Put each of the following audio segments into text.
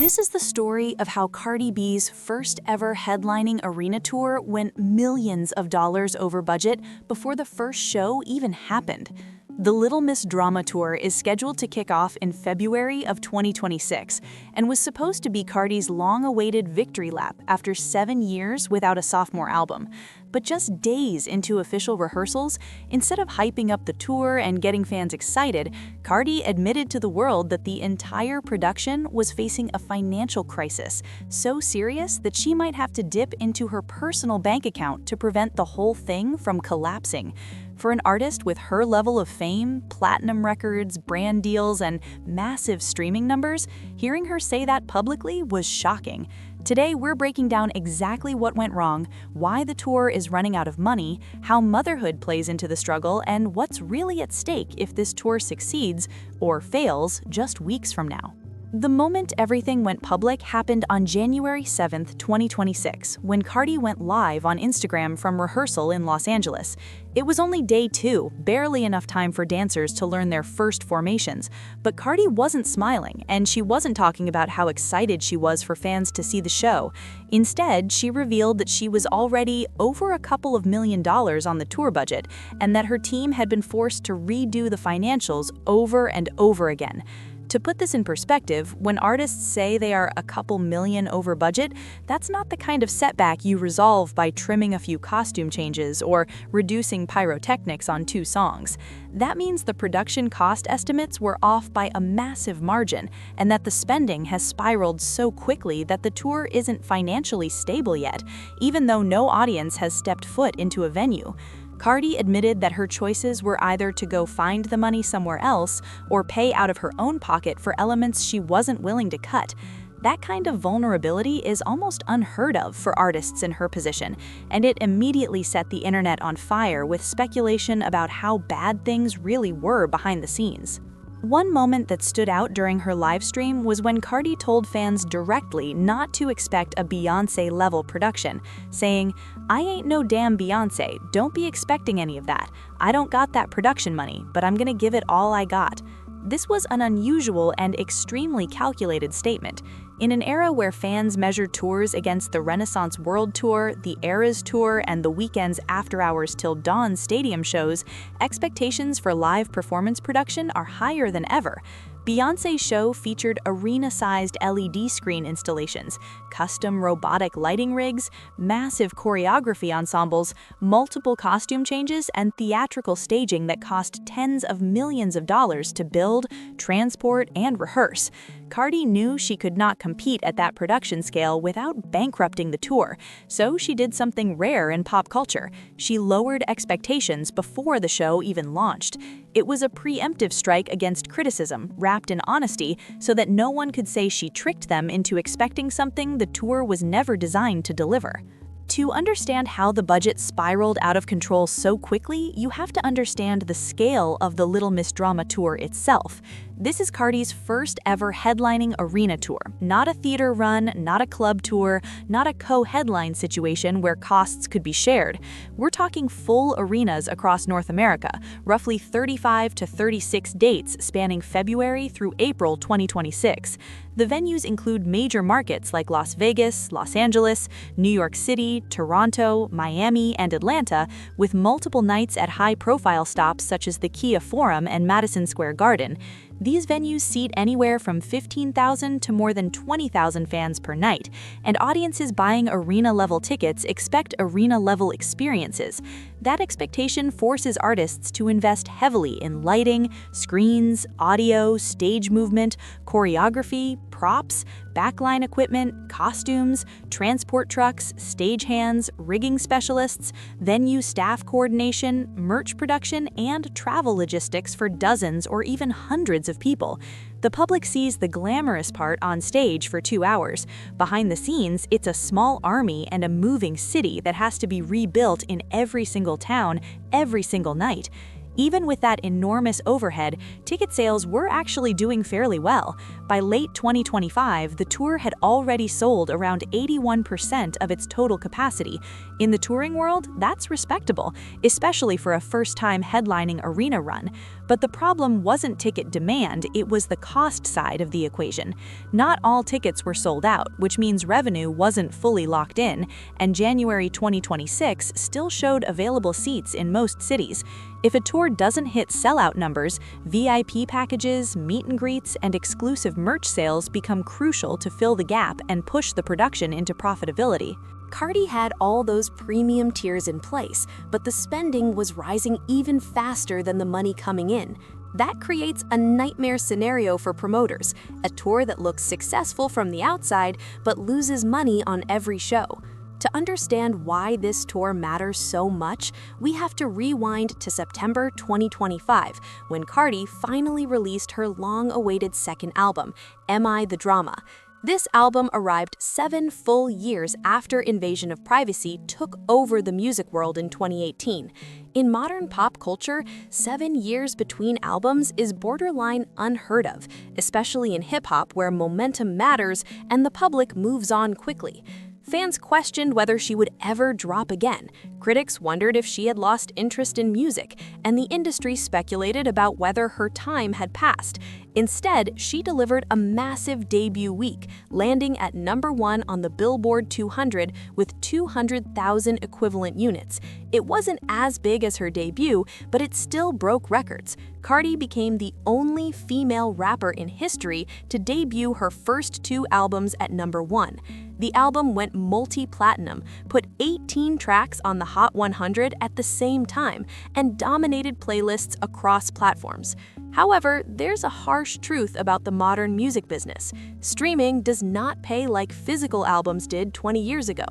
This is the story of how Cardi B's first ever headlining arena tour went millions of dollars over budget before the first show even happened. The Little Miss Drama Tour is scheduled to kick off in February of 2026 and was supposed to be Cardi's long-awaited victory lap after 7 years without a sophomore album. But just days into official rehearsals, instead of hyping up the tour and getting fans excited, Cardi admitted to the world that the entire production was facing a financial crisis, so serious that she might have to dip into her personal bank account to prevent the whole thing from collapsing. For an artist with her level of fame, platinum records, brand deals, and massive streaming numbers, hearing her say that publicly was shocking. Today, we're breaking down exactly what went wrong, why the tour is running out of money, how motherhood plays into the struggle, and what's really at stake if this tour succeeds or fails just weeks from now. The moment everything went public happened on January 7, 2026, when Cardi went live on Instagram from rehearsal in Los Angeles. It was only day 2, barely enough time for dancers to learn their first formations, but Cardi wasn't smiling, and she wasn't talking about how excited she was for fans to see the show. Instead, she revealed that she was already over a couple of $1 million on the tour budget, and that her team had been forced to redo the financials over and over again. To put this in perspective, when artists say they are a couple million over budget, that's not the kind of setback you resolve by trimming a few costume changes or reducing pyrotechnics on 2 songs. That means the production cost estimates were off by a massive margin, and that the spending has spiraled so quickly that the tour isn't financially stable yet, even though no audience has stepped foot into a venue. Cardi admitted that her choices were either to go find the money somewhere else or pay out of her own pocket for elements she wasn't willing to cut. That kind of vulnerability is almost unheard of for artists in her position, and it immediately set the internet on fire with speculation about how bad things really were behind the scenes. One moment that stood out during her live stream was when Cardi told fans directly not to expect a Beyoncé-level production, saying, "I ain't no damn Beyoncé, don't be expecting any of that. I don't got that production money, but I'm gonna give it all I got." This was an unusual and extremely calculated statement. In an era where fans measured tours against the Renaissance World Tour, the Eras Tour, and the Weeknd's After Hours Till Dawn stadium shows, expectations for live performance production are higher than ever. Beyoncé's show featured arena-sized LED screen installations, custom robotic lighting rigs, massive choreography ensembles, multiple costume changes, and theatrical staging that cost tens of millions of dollars to build, transport, and rehearse. Cardi knew she could not compete at that production scale without bankrupting the tour, so she did something rare in pop culture. She lowered expectations before the show even launched. It was a preemptive strike against criticism, wrapped in honesty, so that no one could say she tricked them into expecting something the tour was never designed to deliver. To understand how the budget spiraled out of control so quickly, you have to understand the scale of the Little Miss Drama Tour itself. This is Cardi's first ever headlining arena tour, not a theater run, not a club tour, not a co-headline situation where costs could be shared. We're talking full arenas across North America, roughly 35 to 36 dates spanning February through April 2026. The venues include major markets like Las Vegas, Los Angeles, New York City, Toronto, Miami, and Atlanta, with multiple nights at high-profile stops such as the Kia Forum and Madison Square Garden. These venues seat anywhere from 15,000 to more than 20,000 fans per night, and audiences buying arena-level tickets expect arena-level experiences. That expectation forces artists to invest heavily in lighting, screens, audio, stage movement, choreography, props, backline equipment, costumes, transport trucks, stagehands, rigging specialists, venue staff coordination, merch production, and travel logistics for dozens or even hundreds of people. The public sees the glamorous part on stage for 2 hours. Behind the scenes, it's a small army and a moving city that has to be rebuilt in every single town, every single night. Even with that enormous overhead, ticket sales were actually doing fairly well. By late 2025, the tour had already sold around 81% of its total capacity. In the touring world, that's respectable, especially for a first-time headlining arena run. But the problem wasn't ticket demand, it was the cost side of the equation. Not all tickets were sold out, which means revenue wasn't fully locked in, and January 2026 still showed available seats in most cities. If a tour doesn't hit sellout numbers, VIP packages, meet and greets, and exclusive merch sales become crucial to fill the gap and push the production into profitability. Cardi had all those premium tiers in place, but the spending was rising even faster than the money coming in. That creates a nightmare scenario for promoters, a tour that looks successful from the outside but loses money on every show. To understand why this tour matters so much, we have to rewind to September 2025, when Cardi finally released her long-awaited second album, Am I the Drama? This album arrived 7 full years after Invasion of Privacy took over the music world in 2018. In modern pop culture, 7 years between albums is borderline unheard of, especially in hip-hop where momentum matters and the public moves on quickly. Fans questioned whether she would ever drop again. Critics wondered if she had lost interest in music, and the industry speculated about whether her time had passed. Instead, she delivered a massive debut week, landing at #1 on the Billboard 200 with 200,000 equivalent units. It wasn't as big as her debut, but it still broke records. Cardi became the only female rapper in history to debut her first 2 albums at #1. The album went multi-platinum, put 18 tracks on the Hot 100 at the same time, and dominated playlists across platforms. However, there's a harsh truth about the modern music business. Streaming does not pay like physical albums did 20 years ago.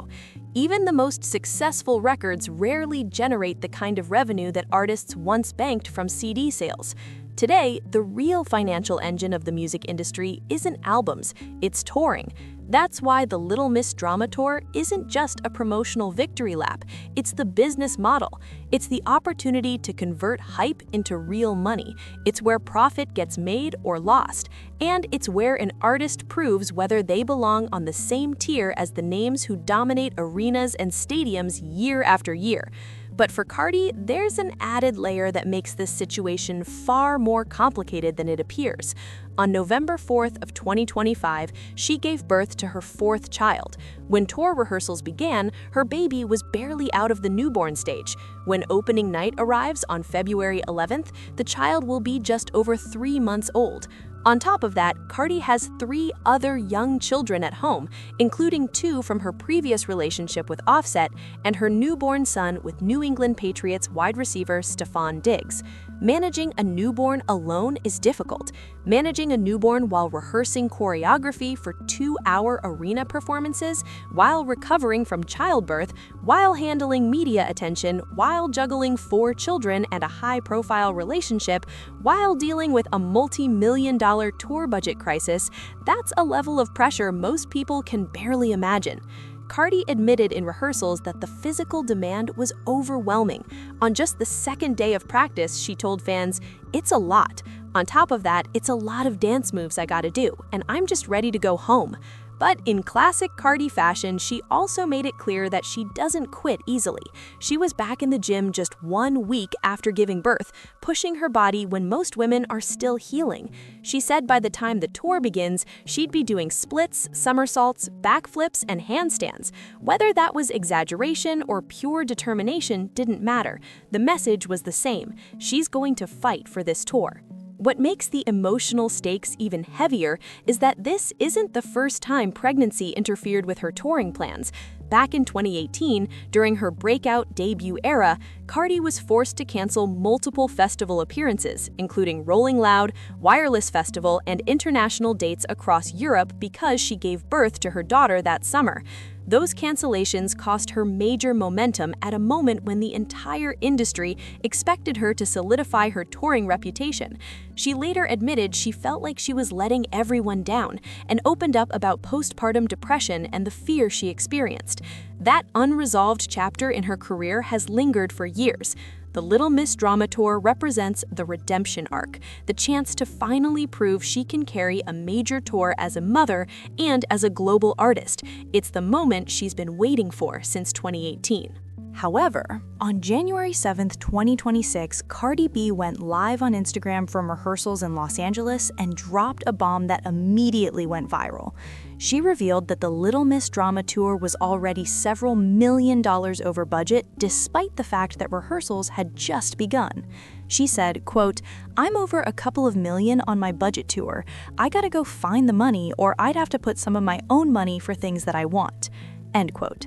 Even the most successful records rarely generate the kind of revenue that artists once banked from CD sales. Today, the real financial engine of the music industry isn't albums, it's touring. That's why the Little Miss Drama Tour isn't just a promotional victory lap, it's the business model. It's the opportunity to convert hype into real money. It's where profit gets made or lost. And it's where an artist proves whether they belong on the same tier as the names who dominate arenas and stadiums year after year. But for Cardi, there's an added layer that makes this situation far more complicated than it appears. On November 4th of 2025, she gave birth to her 4th child. When tour rehearsals began, her baby was barely out of the newborn stage. When opening night arrives on February 11th, the child will be just over 3 months old. On top of that, Cardi has 3 other young children at home, including 2 from her previous relationship with Offset and her newborn son with New England Patriots wide receiver Stefon Diggs. Managing a newborn alone is difficult. Managing a newborn while rehearsing choreography for 2-hour arena performances, while recovering from childbirth, while handling media attention, while juggling 4 children and a high-profile relationship, while dealing with a multi-million-dollar tour budget crisis, that's a level of pressure most people can barely imagine. Cardi admitted in rehearsals that the physical demand was overwhelming. On just the second day of practice, she told fans, "It's a lot. On top of that, it's a lot of dance moves I gotta do, and I'm just ready to go home." But in classic Cardi fashion, she also made it clear that she doesn't quit easily. She was back in the gym just 1 week after giving birth, pushing her body when most women are still healing. She said by the time the tour begins, she'd be doing splits, somersaults, backflips, and handstands. Whether that was exaggeration or pure determination didn't matter. The message was the same. She's going to fight for this tour. What makes the emotional stakes even heavier is that this isn't the first time pregnancy interfered with her touring plans. Back in 2018, during her breakout debut era, Cardi was forced to cancel multiple festival appearances, including Rolling Loud, Wireless Festival, and international dates across Europe because she gave birth to her daughter that summer. Those cancellations cost her major momentum at a moment when the entire industry expected her to solidify her touring reputation. She later admitted she felt like she was letting everyone down and opened up about postpartum depression and the fear she experienced. That unresolved chapter in her career has lingered for years. The Little Miss Drama Tour represents the redemption arc, the chance to finally prove she can carry a major tour as a mother and as a global artist. It's the moment she's been waiting for since 2018. However, on January 7, 2026, Cardi B went live on Instagram from rehearsals in Los Angeles and dropped a bomb that immediately went viral. She revealed that the Little Miss Drama Tour was already several $1 million over budget, despite the fact that rehearsals had just begun. She said, quote, "I'm over a couple of million on my budget tour. I gotta go find the money, or I'd have to put some of my own money for things that I want." End quote.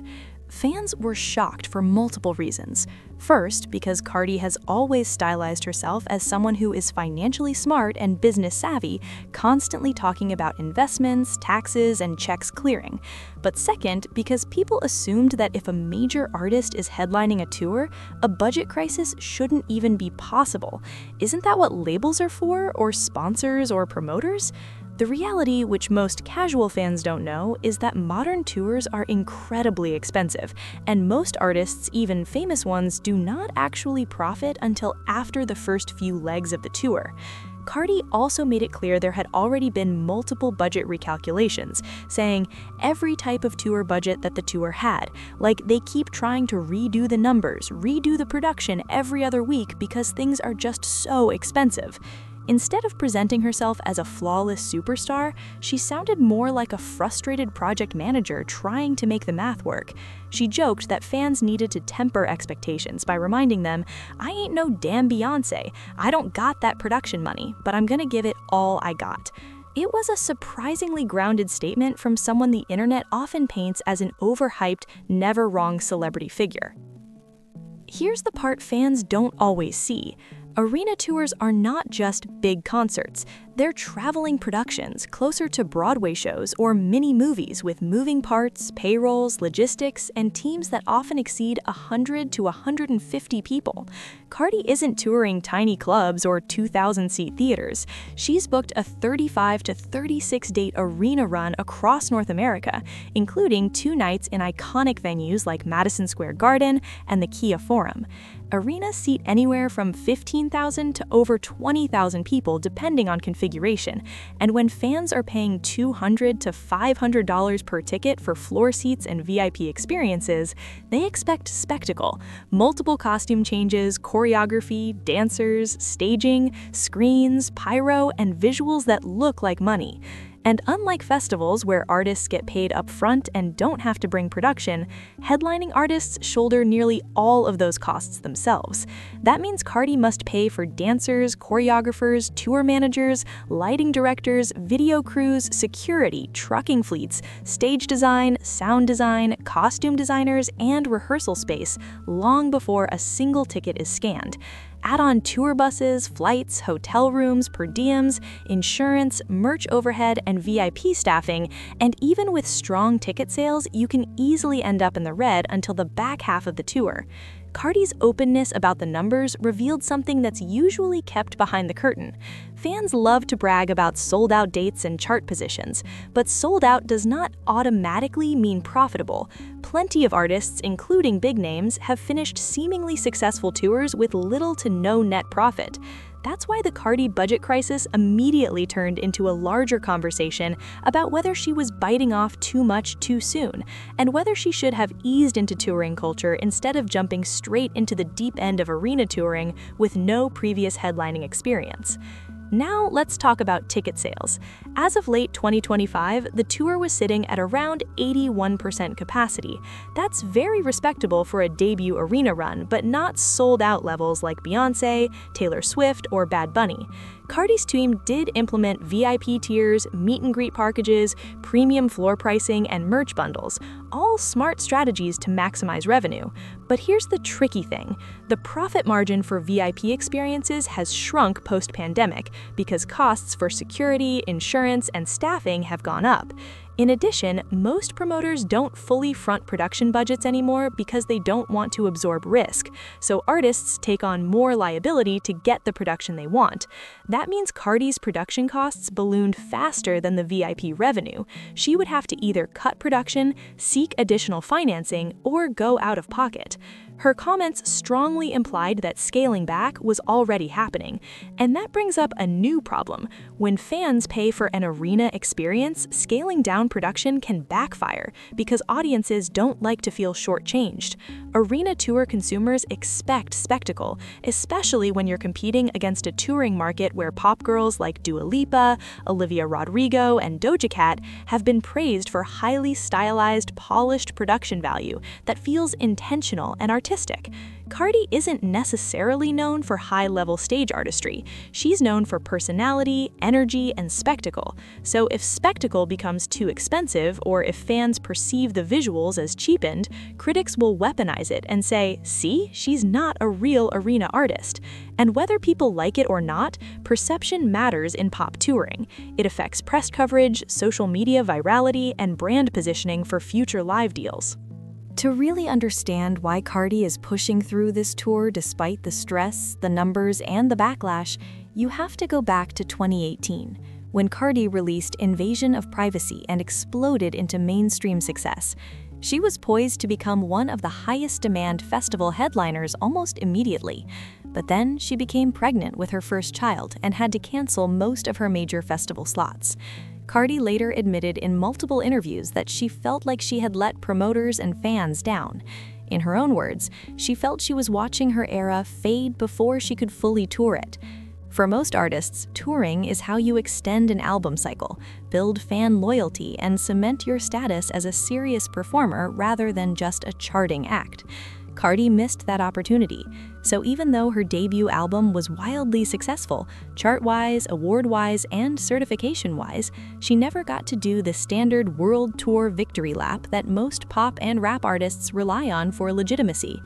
Fans were shocked for multiple reasons. First, because Cardi has always stylized herself as someone who is financially smart and business savvy, constantly talking about investments, taxes, and checks clearing. But second, because people assumed that if a major artist is headlining a tour, a budget crisis shouldn't even be possible. Isn't that what labels are for, or sponsors or promoters? The reality, which most casual fans don't know, is that modern tours are incredibly expensive, and most artists, even famous ones, do not actually profit until after the first few legs of the tour. Cardi also made it clear there had already been multiple budget recalculations, saying every type of tour budget that the tour had, like they keep trying to redo the numbers, redo the production every other week because things are just so expensive. Instead of presenting herself as a flawless superstar, she sounded more like a frustrated project manager trying to make the math work. She joked that fans needed to temper expectations by reminding them, "I ain't no damn Beyoncé. I don't got that production money, but I'm gonna give it all I got." It was a surprisingly grounded statement from someone the internet often paints as an overhyped, never-wrong celebrity figure. Here's the part fans don't always see. Arena tours are not just big concerts. They're traveling productions closer to Broadway shows or mini-movies with moving parts, payrolls, logistics, and teams that often exceed 100 to 150 people. Cardi isn't touring tiny clubs or 2,000-seat theaters. She's booked a 35 to 36-date arena run across North America, including 2 nights in iconic venues like Madison Square Garden and the Kia Forum. Arenas seat anywhere from 15,000 to over 20,000 people depending on configuration, and when fans are paying $200 to $500 per ticket for floor seats and VIP experiences, they expect spectacle, multiple costume changes, choreography, dancers, staging, screens, pyro, and visuals that look like money. And unlike festivals where artists get paid up front and don't have to bring production, headlining artists shoulder nearly all of those costs themselves. That means Cardi must pay for dancers, choreographers, tour managers, lighting directors, video crews, security, trucking fleets, stage design, sound design, costume designers, and rehearsal space long before a single ticket is scanned. Add on tour buses, flights, hotel rooms, per diems, insurance, merch overhead, and VIP staffing, and even with strong ticket sales, you can easily end up in the red until the back half of the tour. Cardi's openness about the numbers revealed something that's usually kept behind the curtain. Fans love to brag about sold-out dates and chart positions, but sold out does not automatically mean profitable. Plenty of artists, including big names, have finished seemingly successful tours with little to no net profit. That's why the Cardi budget crisis immediately turned into a larger conversation about whether she was biting off too much too soon, and whether she should have eased into touring culture instead of jumping straight into the deep end of arena touring with no previous headlining experience. Now let's talk about ticket sales. As of late 2025, the tour was sitting at around 81% capacity. That's very respectable for a debut arena run, but not sold-out levels like Beyoncé, Taylor Swift, or Bad Bunny. Cardi's team did implement VIP tiers, meet-and-greet packages, premium floor pricing, and merch bundles, all smart strategies to maximize revenue. But here's the tricky thing. The profit margin for VIP experiences has shrunk post-pandemic because costs for security, insurance, and staffing have gone up. In addition, most promoters don't fully front production budgets anymore because they don't want to absorb risk, so artists take on more liability to get the production they want. That means Cardi's production costs ballooned faster than the VIP revenue. She would have to either cut production, seek additional financing, or go out of pocket. Her comments strongly implied that scaling back was already happening, and that brings up a new problem. When fans pay for an arena experience, scaling down production can backfire because audiences don't like to feel shortchanged. Arena tour consumers expect spectacle, especially when you're competing against a touring market where pop girls like Dua Lipa, Olivia Rodrigo, and Doja Cat have been praised for highly stylized, polished production value that feels intentional and artistic. Cardi isn't necessarily known for high-level stage artistry. She's known for personality, energy, and spectacle. So if spectacle becomes too expensive, or if fans perceive the visuals as cheapened, critics will weaponize it and say, "See, she's not a real arena artist." And whether people like it or not, perception matters in pop touring. It affects press coverage, social media virality, and brand positioning for future live deals. To really understand why Cardi is pushing through this tour despite the stress, the numbers, and the backlash, you have to go back to 2018, when Cardi released Invasion of Privacy and exploded into mainstream success. She was poised to become one of the highest demand festival headliners almost immediately. But then she became pregnant with her first child and had to cancel most of her major festival slots. Cardi later admitted in multiple interviews that she felt like she had let promoters and fans down. In her own words, she felt she was watching her era fade before she could fully tour it. For most artists, touring is how you extend an album cycle, build fan loyalty, and cement your status as a serious performer rather than just a charting act. Cardi missed that opportunity. So even though her debut album was wildly successful, chart-wise, award-wise, and certification-wise, she never got to do the standard world tour victory lap that most pop and rap artists rely on for legitimacy.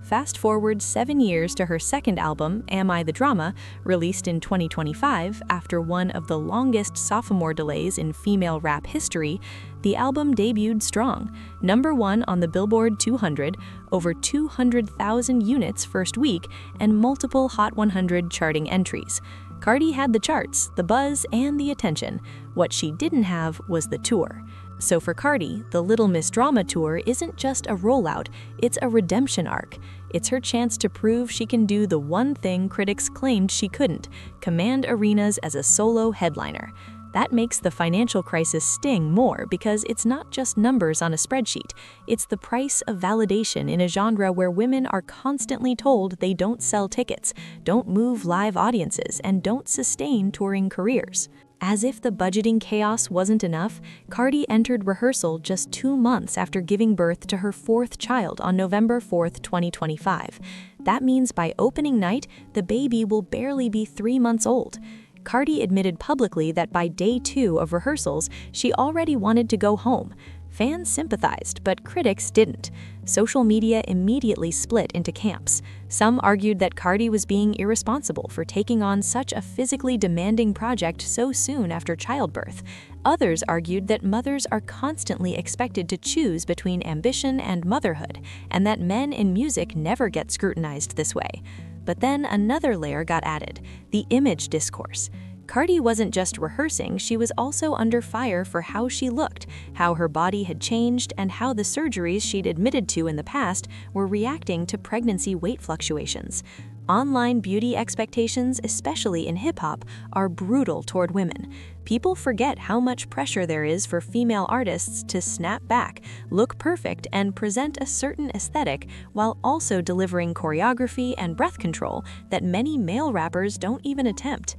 Fast forward 7 years to her second album, Am I the Drama, released in 2025 after one of the longest sophomore delays in female rap history, the album debuted strong, #1 on the Billboard 200, over 200,000 units first week, and multiple Hot 100 charting entries. Cardi had the charts, the buzz, and the attention. What she didn't have was the tour. So for Cardi, the Little Miss Drama Tour isn't just a rollout, it's a redemption arc. It's her chance to prove she can do the one thing critics claimed she couldn't, command arenas as a solo headliner. That makes the financial crisis sting more because it's not just numbers on a spreadsheet, it's the price of validation in a genre where women are constantly told they don't sell tickets, don't move live audiences, and don't sustain touring careers. As if the budgeting chaos wasn't enough, Cardi entered rehearsal just 2 months after giving birth to her 4th child on November 4th, 2025. That means by opening night, the baby will barely be 3 months old. Cardi admitted publicly that by day 2 of rehearsals, she already wanted to go home. Fans sympathized, but critics didn't. Social media immediately split into camps. Some argued that Cardi was being irresponsible for taking on such a physically demanding project so soon after childbirth. Others argued that mothers are constantly expected to choose between ambition and motherhood, and that men in music never get scrutinized this way. But then another layer got added, the image discourse. Cardi wasn't just rehearsing, she was also under fire for how she looked, how her body had changed, and how the surgeries she'd admitted to in the past were reacting to pregnancy weight fluctuations. Online beauty expectations, especially in hip-hop, are brutal toward women. People forget how much pressure there is for female artists to snap back, look perfect, and present a certain aesthetic while also delivering choreography and breath control that many male rappers don't even attempt.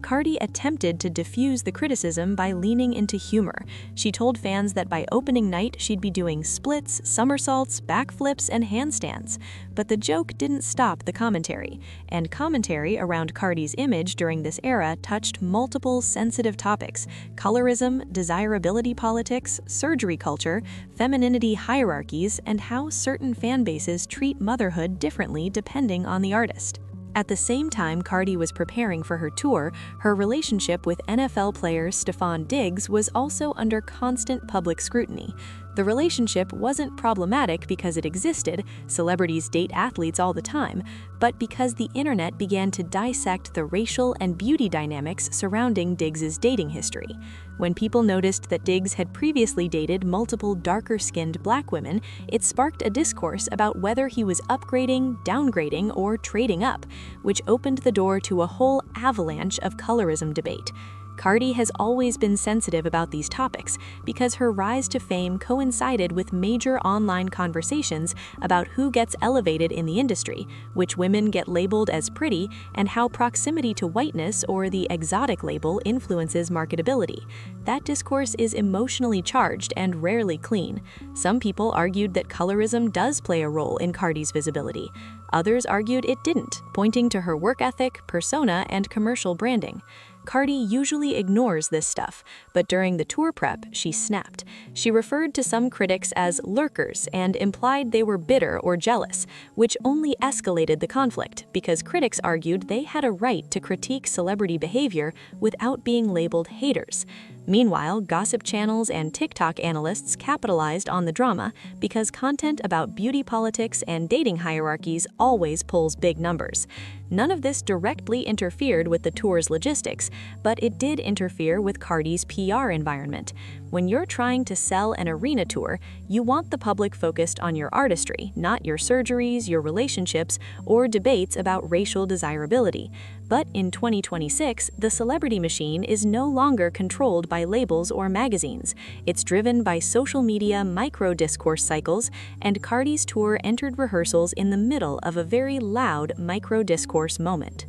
Cardi attempted to diffuse the criticism by leaning into humor. She told fans that by opening night she'd be doing splits, somersaults, backflips, and handstands. But the joke didn't stop the commentary. And commentary around Cardi's image during this era touched multiple sensitive topics: colorism, desirability politics, surgery culture, femininity hierarchies, and how certain fan bases treat motherhood differently depending on the artist. At the same time Cardi was preparing for her tour, her relationship with NFL player Stefon Diggs was also under constant public scrutiny. The relationship wasn't problematic because it existed, celebrities date athletes all the time, but because the internet began to dissect the racial and beauty dynamics surrounding Diggs's dating history. When people noticed that Diggs had previously dated multiple darker-skinned black women, it sparked a discourse about whether he was upgrading, downgrading, or trading up, which opened the door to a whole avalanche of colorism debate. Cardi has always been sensitive about these topics because her rise to fame coincided with major online conversations about who gets elevated in the industry, which women get labeled as pretty, and how proximity to whiteness or the exotic label influences marketability. That discourse is emotionally charged and rarely clean. Some people argued that colorism does play a role in Cardi's visibility. Others argued it didn't, pointing to her work ethic, persona, and commercial branding. Cardi usually ignores this stuff, but during the tour prep, she snapped. She referred to some critics as lurkers and implied they were bitter or jealous, which only escalated the conflict because critics argued they had a right to critique celebrity behavior without being labeled haters. Meanwhile, gossip channels and TikTok analysts capitalized on the drama because content about beauty politics and dating hierarchies always pulls big numbers. None of this directly interfered with the tour's logistics, but it did interfere with Cardi's PR environment. When you're trying to sell an arena tour, you want the public focused on your artistry, not your surgeries, your relationships, or debates about racial desirability. But in 2026, the celebrity machine is no longer controlled by labels or magazines. It's driven by social media micro-discourse cycles, and Cardi's tour entered rehearsals in the middle of a very loud micro-discourse moment.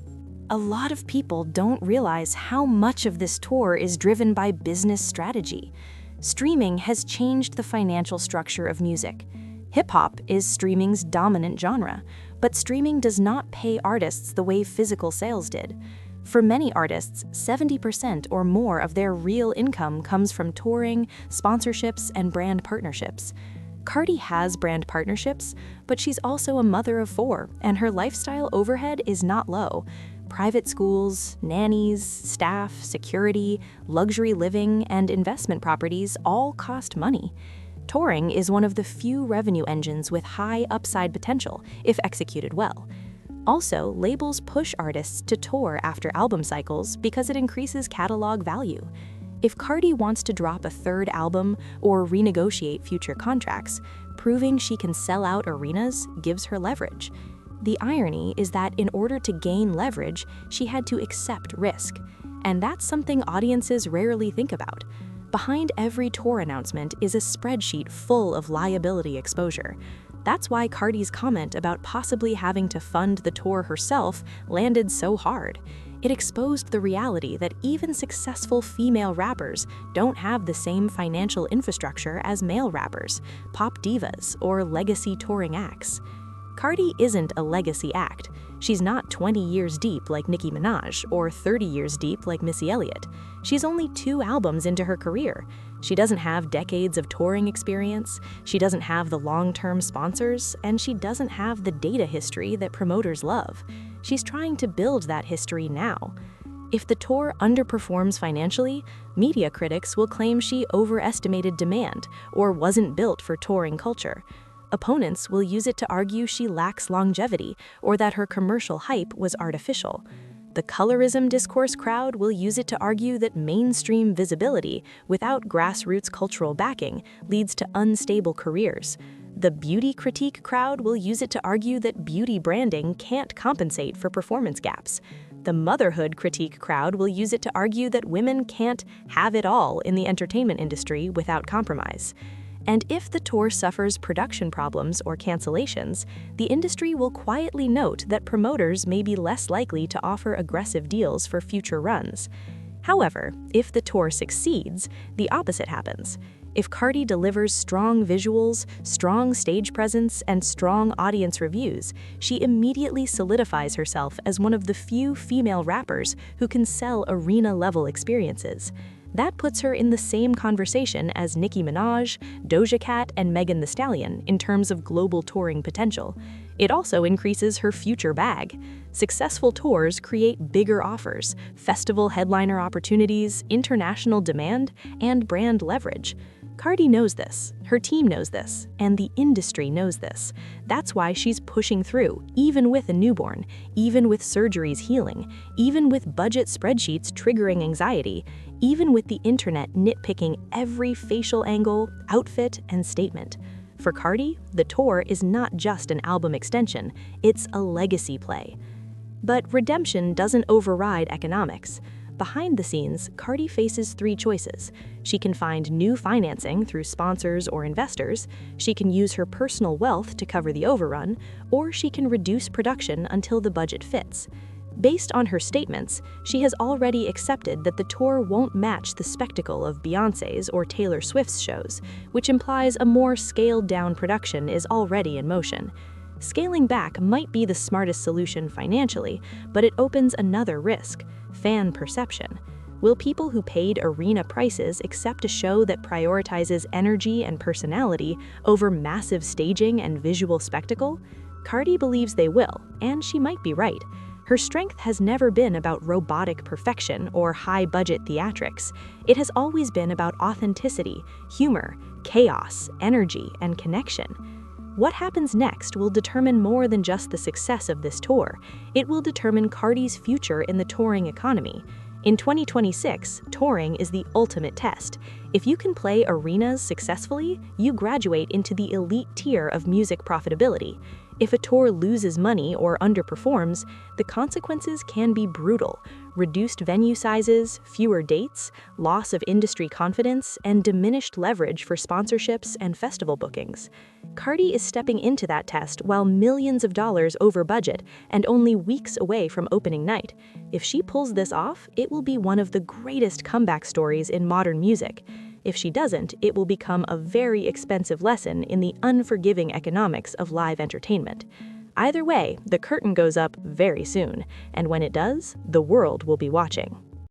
A lot of people don't realize how much of this tour is driven by business strategy. Streaming has changed the financial structure of music. Hip-hop is streaming's dominant genre, but streaming does not pay artists the way physical sales did. For many artists, 70% or more of their real income comes from touring, sponsorships, and brand partnerships. Cardi has brand partnerships, but she's also a mother of 4, and her lifestyle overhead is not low. Private schools, nannies, staff, security, luxury living, and investment properties all cost money. Touring is one of the few revenue engines with high upside potential if executed well. Also, labels push artists to tour after album cycles because it increases catalog value. If Cardi wants to drop a 3rd album or renegotiate future contracts, proving she can sell out arenas gives her leverage. The irony is that in order to gain leverage, she had to accept risk. And that's something audiences rarely think about. Behind every tour announcement is a spreadsheet full of liability exposure. That's why Cardi's comment about possibly having to fund the tour herself landed so hard. It exposed the reality that even successful female rappers don't have the same financial infrastructure as male rappers, pop divas, or legacy touring acts. Cardi isn't a legacy act. She's not 20 years deep like Nicki Minaj or 30 years deep like Missy Elliott. She's only 2 albums into her career. She doesn't have decades of touring experience, she doesn't have the long-term sponsors, and she doesn't have the data history that promoters love. She's trying to build that history now. If the tour underperforms financially, media critics will claim she overestimated demand or wasn't built for touring culture. Opponents will use it to argue she lacks longevity or that her commercial hype was artificial. The colorism discourse crowd will use it to argue that mainstream visibility without grassroots cultural backing leads to unstable careers. The beauty critique crowd will use it to argue that beauty branding can't compensate for performance gaps. The motherhood critique crowd will use it to argue that women can't have it all in the entertainment industry without compromise. And if the tour suffers production problems or cancellations, the industry will quietly note that promoters may be less likely to offer aggressive deals for future runs. However, if the tour succeeds, the opposite happens. If Cardi delivers strong visuals, strong stage presence, and strong audience reviews, she immediately solidifies herself as one of the few female rappers who can sell arena-level experiences. That puts her in the same conversation as Nicki Minaj, Doja Cat, and Megan Thee Stallion in terms of global touring potential. It also increases her future bag. Successful tours create bigger offers, festival headliner opportunities, international demand, and brand leverage. Cardi knows this, her team knows this, and the industry knows this. That's why she's pushing through, even with a newborn, even with surgeries healing, even with budget spreadsheets triggering anxiety, even with the internet nitpicking every facial angle, outfit, and statement. For Cardi, the tour is not just an album extension, it's a legacy play. But redemption doesn't override economics. Behind the scenes, Cardi faces three choices. She can find new financing through sponsors or investors, she can use her personal wealth to cover the overrun, or she can reduce production until the budget fits. Based on her statements, she has already accepted that the tour won't match the spectacle of Beyoncé's or Taylor Swift's shows, which implies a more scaled-down production is already in motion. Scaling back might be the smartest solution financially, but it opens another risk: fan perception. Will people who paid arena prices accept a show that prioritizes energy and personality over massive staging and visual spectacle? Cardi believes they will, and she might be right. Her strength has never been about robotic perfection or high-budget theatrics. It has always been about authenticity, humor, chaos, energy, and connection. What happens next will determine more than just the success of this tour. It will determine Cardi's future in the touring economy. In 2026, touring is the ultimate test. If you can play arenas successfully, you graduate into the elite tier of music profitability. If a tour loses money or underperforms, the consequences can be brutal: reduced venue sizes, fewer dates, loss of industry confidence, and diminished leverage for sponsorships and festival bookings. Cardi is stepping into that test while millions of dollars over budget and only weeks away from opening night. If she pulls this off, it will be one of the greatest comeback stories in modern music. If she doesn't, it will become a very expensive lesson in the unforgiving economics of live entertainment. Either way, the curtain goes up very soon, and when it does, the world will be watching.